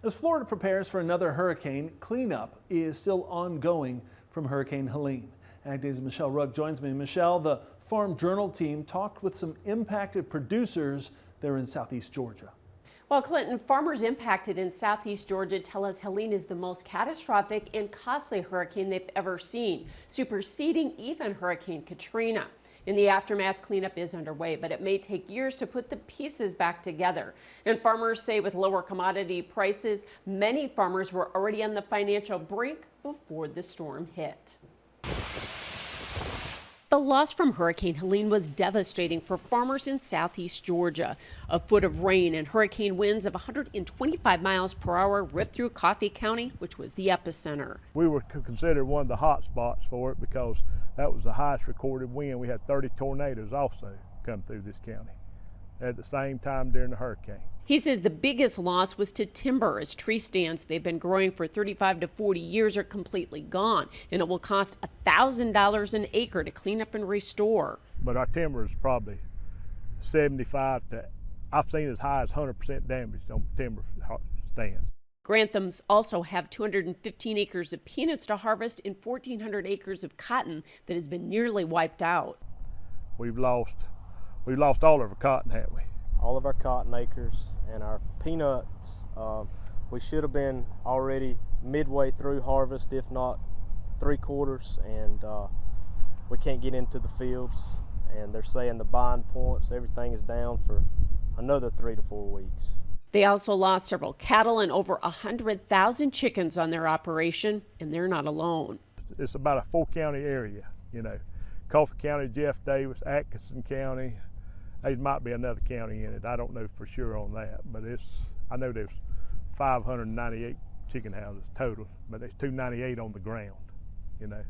As Florida prepares for another hurricane, cleanup is still ongoing from Hurricane Helene. Ag Day's Michelle Rugg joins me. Michelle, the Farm Journal team talked with some impacted producers there in southeast Georgia. Well, Clinton, farmers impacted in southeast Georgia tell us Helene is the most catastrophic and costly hurricane they've ever seen, superseding even Hurricane Katrina. In the aftermath, cleanup is underway, but it may take years to put the pieces back together. And farmers say with lower commodity prices, many farmers were already on the financial brink before the storm hit. The loss from Hurricane Helene was devastating for farmers in southeast Georgia. A foot of rain and hurricane winds of 125 miles per hour ripped through Coffee County, which was the epicenter. We were considered one of the hot spots for it because that was the highest recorded wind. We had 30 tornadoes also come through this county at the same time during the hurricane. He says the biggest loss was to timber, as tree stands they've been growing for 35 to 40 years are completely gone, and it will cost $1,000 an acre to clean up and restore. But our timber is probably 75 to, I've seen as high as 100% damage on timber stands. Granthams also have 215 acres of peanuts to harvest and 1,400 acres of cotton that has been nearly wiped out. We've lost all of our cotton, haven't we? All of our cotton acres and our peanuts. We should have been already midway through harvest, if not 3/4, and we can't get into the fields. And they're saying the buying points, everything is down for another 3 to 4 weeks. They also lost several cattle and over 100,000 chickens on their operation, and they're not alone. It's about a 4-county area, you know. Coffee County, Jeff Davis, Atkinson County. There might be another county in it. I don't know for sure on that, but I know there's 598 chicken houses total, but there's 298 on the ground, you know.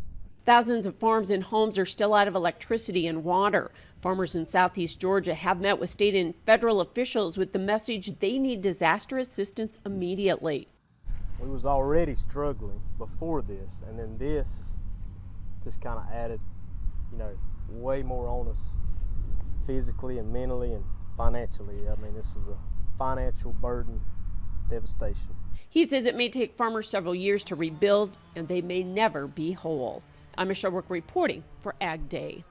Thousands of farms and homes are still out of electricity and water. Farmers in southeast Georgia have met with state and federal officials with the message they need disaster assistance immediately. We was already struggling before this, and then this just kind of added, you know, way more on us physically and mentally and financially. I mean, this is a financial burden, devastation. He says it may take farmers several years to rebuild, and they may never be whole. I'm Michelle Rugg reporting for Ag Day.